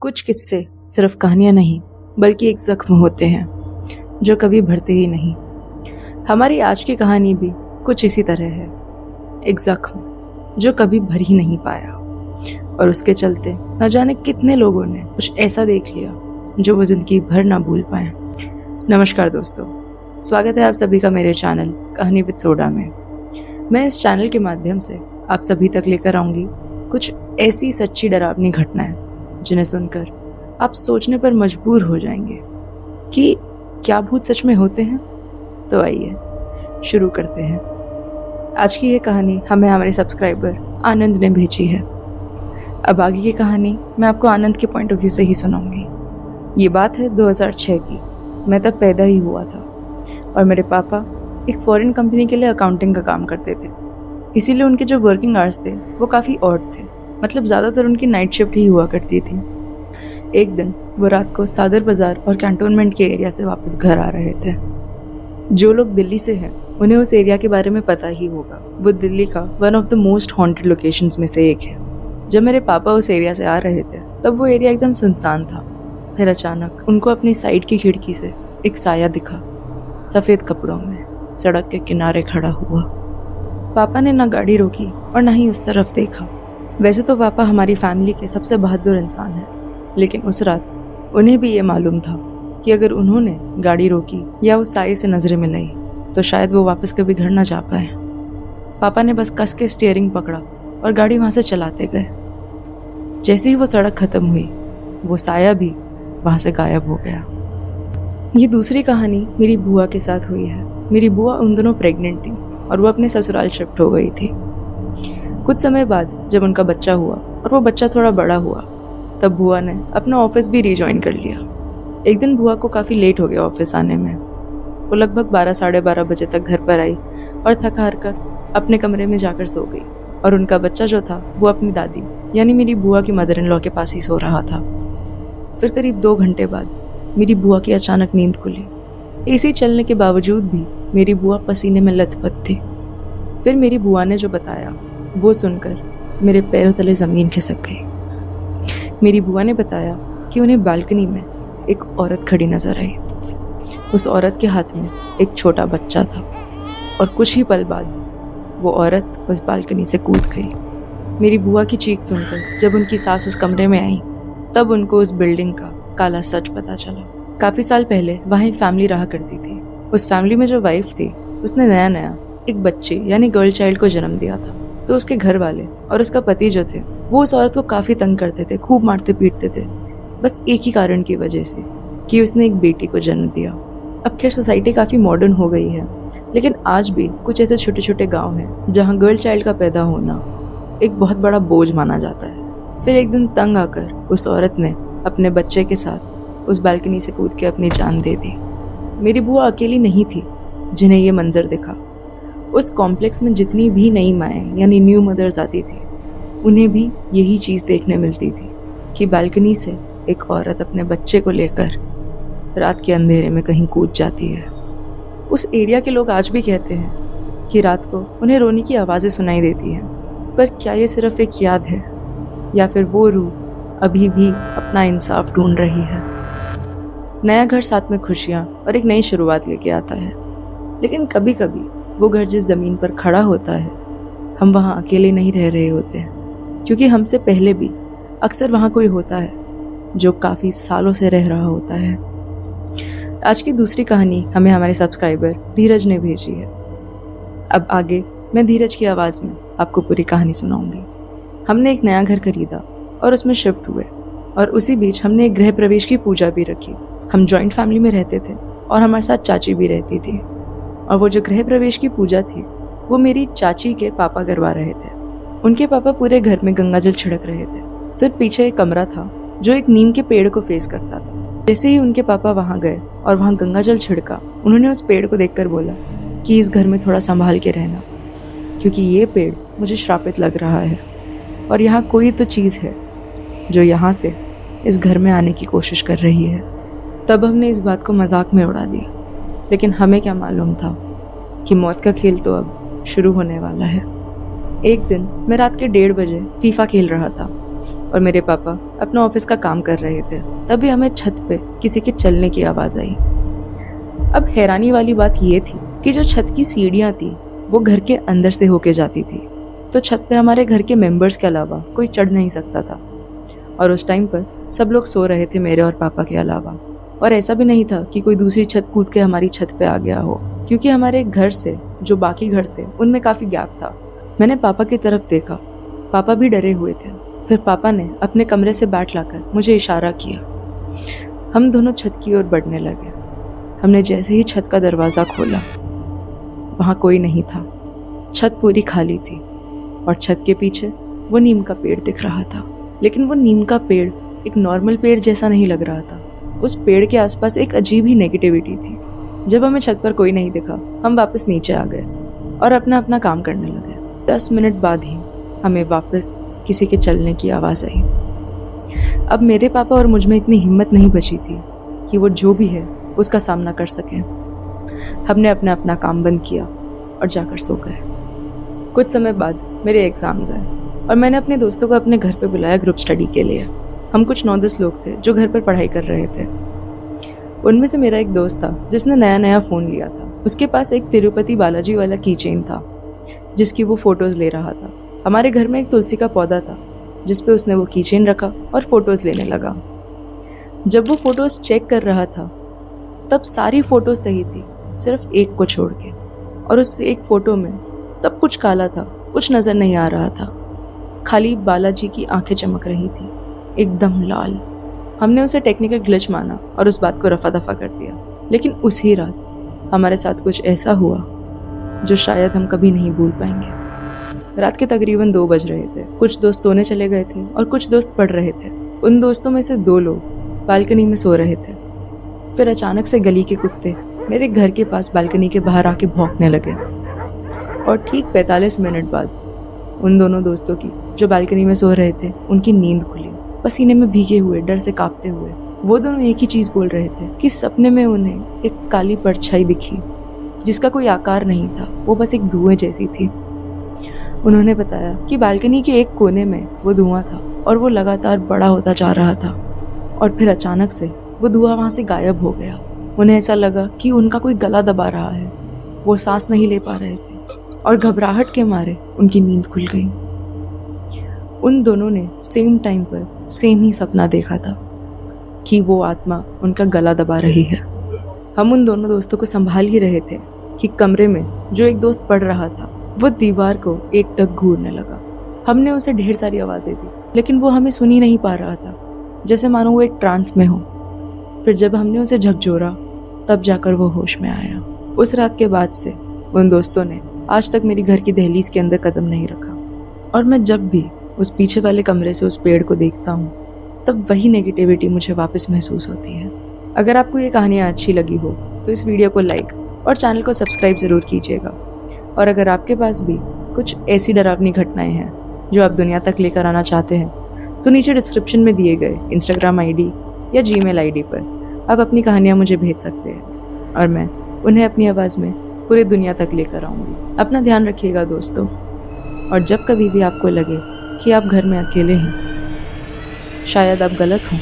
कुछ किस्से सिर्फ कहानियां नहीं बल्कि एक जख्म होते हैं जो कभी भरते ही नहीं। हमारी आज की कहानी भी कुछ इसी तरह है, एक जख्म जो कभी भर ही नहीं पाया और उसके चलते न जाने कितने लोगों ने कुछ ऐसा देख लिया जो वो जिंदगी भर ना भूल पाए। नमस्कार दोस्तों, स्वागत है आप सभी का मेरे चैनल कहानी विद सोडा में। मैं इस चैनल के माध्यम से आप सभी तक लेकर आऊंगी कुछ ऐसी सच्ची डरावनी घटनाएं जिन्हें सुनकर आप सोचने पर मजबूर हो जाएंगे कि क्या भूत सच में होते हैं। तो आइए शुरू करते हैं। आज की ये कहानी हमें हमारे सब्सक्राइबर आनंद ने भेजी है। अब आगे की कहानी मैं आपको आनंद के पॉइंट ऑफ व्यू से ही सुनाऊंगी। ये बात है 2006 की। मैं तब पैदा ही हुआ था और मेरे पापा एक फॉरेन कंपनी के लिए अकाउंटिंग का काम करते थे, इसीलिए उनके जो वर्किंग आवर्स थे वो काफ़ी ऑड थे। मतलब ज़्यादातर उनकी नाइट शिफ्ट ही हुआ करती थी। एक दिन वो रात को सादर बाज़ार और कैंटोनमेंट के एरिया से वापस घर आ रहे थे। जो लोग दिल्ली से हैं उन्हें उस एरिया के बारे में पता ही होगा। वो दिल्ली का one of the most haunted locations में से एक है। जब मेरे पापा उस एरिया से आ रहे थे तब वो एरिया एकदम सुनसान था। फिर अचानक उनको अपनी साइड की खिड़की से एक साया दिखा, सफ़ेद कपड़ों में सड़क के किनारे खड़ा हुआ। पापा ने ना गाड़ी रोकी और ना ही उस तरफ देखा। वैसे तो पापा हमारी फैमिली के सबसे बहादुर इंसान हैं, लेकिन उस रात उन्हें भी ये मालूम था कि अगर उन्होंने गाड़ी रोकी या उस साये से नजरें मिलाई तो शायद वो वापस कभी घर ना जा पाए। पापा ने बस कस के स्टीयरिंग पकड़ा और गाड़ी वहाँ से चलाते गए। जैसे ही वो सड़क खत्म हुई वो साया भी वहाँ से गायब हो गया। ये दूसरी कहानी मेरी बुआ के साथ हुई है। मेरी बुआ उन दोनों प्रेग्नेंट थी और वो अपने ससुराल शिफ्ट हो गई थी। कुछ समय बाद जब उनका बच्चा हुआ और वो बच्चा थोड़ा बड़ा हुआ तब बुआ ने अपना ऑफिस भी रीजॉइन कर लिया। एक दिन बुआ को काफ़ी लेट हो गया ऑफिस आने में। वो लगभग 12 साढ़े 12 बजे तक घर पर आई और थक हार कर अपने कमरे में जाकर सो गई और उनका बच्चा जो था वो अपनी दादी यानी मेरी बुआ की मदर इन लॉ के पास ही सो रहा था। फिर करीब 2 घंटे बाद मेरी बुआ की अचानक नींद खुली। एसी चलने के बावजूद भी मेरी बुआ पसीने में लथपथ थी। फिर मेरी बुआ ने जो बताया वो सुनकर मेरे पैरों तले ज़मीन खिसक गई। मेरी बुआ ने बताया कि उन्हें बालकनी में एक औरत खड़ी नजर आई। उस औरत के हाथ में एक छोटा बच्चा था और कुछ ही पल बाद वो औरत उस बालकनी से कूद गई। मेरी बुआ की चीख सुनकर जब उनकी सास उस कमरे में आई तब उनको उस बिल्डिंग का काला सच पता चला। काफ़ी साल पहले वहाँ एक फैमिली रहा करती थी। उस फैमिली में जो वाइफ थी उसने नया नया एक बच्चे यानी गर्ल चाइल्ड को जन्म दिया था। तो उसके घर वाले और उसका पति जो थे वो उस औरत को काफ़ी तंग करते थे, खूब मारते पीटते थे, बस एक ही कारण की वजह से कि उसने एक बेटी को जन्म दिया। अब खैर सोसाइटी काफ़ी मॉडर्न हो गई है, लेकिन आज भी कुछ ऐसे छोटे छोटे गाँव हैं जहाँ गर्ल चाइल्ड का पैदा होना एक बहुत बड़ा बोझ माना जाता है। फिर एक दिन तंग आकर उस औरत ने अपने बच्चे के साथ उस बालकनी से कूद के अपनी जान दे दी। मेरी बुआ अकेली नहीं थी जिन्हें ये मंजर दिखा। उस कॉम्प्लेक्स में जितनी भी नई माएँ यानी न्यू मदर्स आती थी उन्हें भी यही चीज़ देखने मिलती थी कि बालकनी से एक औरत अपने बच्चे को लेकर रात के अंधेरे में कहीं कूद जाती है। उस एरिया के लोग आज भी कहते हैं कि रात को उन्हें रोने की आवाज़ें सुनाई देती हैं। पर क्या ये सिर्फ एक याद है या फिर वो रूह अभी भी अपना इंसाफ ढूंढ रही है। नया घर साथ में खुशियाँ और एक नई शुरुआत लेके आता है, लेकिन कभी कभी वो घर जिस ज़मीन पर खड़ा होता है हम वहाँ अकेले नहीं रह रहे होते हैं, क्योंकि हमसे पहले भी अक्सर वहाँ कोई होता है जो काफ़ी सालों से रह रहा होता है। आज की दूसरी कहानी हमें हमारे सब्सक्राइबर धीरज ने भेजी है। अब आगे मैं धीरज की आवाज़ में आपको पूरी कहानी सुनाऊंगी। हमने एक नया घर खरीदा और उसमें शिफ्ट हुए और उसी बीच हमने एक गृह प्रवेश की पूजा भी रखी। हम जॉइंट फैमिली में रहते थे और हमारे साथ चाची भी रहती थी। और वो जो गृह प्रवेश की पूजा थी वो मेरी चाची के पापा करवा रहे थे। उनके पापा पूरे घर में गंगाजल छिड़क रहे थे। फिर पीछे एक कमरा था जो एक नीम के पेड़ को फेस करता था। जैसे ही उनके पापा वहाँ गए और वहाँ गंगाजल छिड़का, उन्होंने उस पेड़ को देखकर बोला कि इस घर में थोड़ा संभाल के रहना, क्योंकि ये पेड़ मुझे श्रापित लग रहा है और यहाँ कोई तो चीज़ है जो यहाँ से इस घर में आने की कोशिश कर रही है। तब हमने इस बात को मजाक में उड़ा दिया, लेकिन हमें क्या मालूम था कि मौत का खेल तो अब शुरू होने वाला है। एक दिन मैं रात के 1:30 बजे फीफा खेल रहा था और मेरे पापा अपना ऑफिस का काम कर रहे थे। तभी हमें छत पे किसी के चलने की आवाज़ आई। अब हैरानी वाली बात ये थी कि जो छत की सीढ़ियाँ थी वो घर के अंदर से होके जाती थी, तो छत पे हमारे घर के मेंबर्स के अलावा कोई चढ़ नहीं सकता था। और उस टाइम पर सब लोग सो रहे थे मेरे और पापा के अलावा। और ऐसा भी नहीं था कि कोई दूसरी छत कूद के हमारी छत पे आ गया हो, क्योंकि हमारे घर से जो बाकी घर थे उनमें काफ़ी गैप था। मैंने पापा की तरफ देखा, पापा भी डरे हुए थे। फिर पापा ने अपने कमरे से बैट लाकर मुझे इशारा किया। हम दोनों छत की ओर बढ़ने लगे। हमने जैसे ही छत का दरवाज़ा खोला, वहाँ कोई नहीं था। छत पूरी खाली थी और छत के पीछे वो नीम का पेड़ दिख रहा था। लेकिन वो नीम का पेड़ एक नॉर्मल पेड़ जैसा नहीं लग रहा था। उस पेड़ के आसपास एक अजीब ही नेगेटिविटी थी। जब हमें छत पर कोई नहीं दिखा, हम वापस नीचे आ गए और अपना अपना काम करने लगे। 10 मिनट बाद ही हमें वापस किसी के चलने की आवाज़ आई। अब मेरे पापा और मुझ में इतनी हिम्मत नहीं बची थी कि वो जो भी है उसका सामना कर सकें। हमने अपना अपना काम बंद किया और जाकर सो गए। कुछ समय बाद मेरे एग्ज़ाम्स आए और मैंने अपने दोस्तों को अपने घर पे बुलाया ग्रुप स्टडी के लिए। हम कुछ 9-10 लोग थे जो घर पर पढ़ाई कर रहे थे। उनमें से मेरा एक दोस्त था जिसने नया नया फ़ोन लिया था। उसके पास एक तिरुपति बालाजी वाला की चेन था जिसकी वो फ़ोटोज़ ले रहा था। हमारे घर में एक तुलसी का पौधा था जिस पे उसने वो की चेन रखा और फ़ोटोज़ लेने लगा। जब वो फ़ोटोज़ चेक कर रहा था तब सारी फ़ोटो सही थी, सिर्फ एक को छोड़ के। और उस एक फ़ोटो में सब कुछ काला था, कुछ नज़र नहीं आ रहा था। खाली बालाजी की आंखें चमक रही थी, एकदम लाल। हमने उसे टेक्निकल ग्लिच माना और उस बात को रफा दफा कर दिया। लेकिन उसी रात हमारे साथ कुछ ऐसा हुआ जो शायद हम कभी नहीं भूल पाएंगे। रात के तकरीबन 2 बज रहे थे। कुछ दोस्त सोने चले गए थे और कुछ दोस्त पढ़ रहे थे। उन दोस्तों में से 2 लोग बालकनी में सो रहे थे। फिर अचानक से गली के कुत्ते मेरे घर के पास बालकनी के बाहर आके भौंकने लगे और ठीक 45 मिनट बाद उन दोनों दोस्तों की जो बालकनी में सो रहे थे उनकी नींद खुली। पसीने में भीगे हुए, डर से कांपते हुए वो दोनों एक ही चीज़ बोल रहे थे कि सपने में उन्हें एक काली परछाई दिखी जिसका कोई आकार नहीं था, वो बस एक धुएं जैसी थी। उन्होंने बताया कि बालकनी के एक कोने में वो धुआं था और वो लगातार बड़ा होता जा रहा था और फिर अचानक से वो धुआं वहाँ से गायब हो गया। उन्हें ऐसा लगा कि उनका कोई गला दबा रहा है। वो सांस नहीं ले पा रहे थे और घबराहट के मारे उनकी नींद खुल गई। उन दोनों ने सेम टाइम पर सेम ही सपना देखा था कि वो आत्मा उनका गला दबा रही है। हम उन दोनों दोस्तों को संभाल ही रहे थे कि कमरे में जो एक दोस्त पढ़ रहा था वो दीवार को एकटक घूरने लगा। हमने उसे ढेर सारी आवाज़ें दी लेकिन वो हमें सुन ही नहीं पा रहा था, जैसे मानो वो एक ट्रांस में हो। फिर जब हमने उसे झकझोरा तब जाकर वो होश में आया। उस रात के बाद से उन दोस्तों ने आज तक मेरी घर की दहलीज के अंदर कदम नहीं रखा। और मैं जब भी उस पीछे वाले कमरे से उस पेड़ को देखता हूँ तब वही नेगेटिविटी मुझे वापस महसूस होती है। अगर आपको ये कहानियाँ अच्छी लगी हो तो इस वीडियो को लाइक और चैनल को सब्सक्राइब ज़रूर कीजिएगा। और अगर आपके पास भी कुछ ऐसी डरावनी घटनाएं हैं जो आप दुनिया तक लेकर आना चाहते हैं तो नीचे डिस्क्रिप्शन में दिए गए इंस्टाग्राम आईडी या जीमेल आईडी पर आप अपनी कहानियाँ मुझे भेज सकते हैं और मैं उन्हें अपनी आवाज़ में पूरी दुनिया तक लेकर आऊँगी। अपना ध्यान रखिएगा दोस्तों, और जब कभी भी आपको लगे कि आप घर में अकेले हैं, शायद आप गलत हों।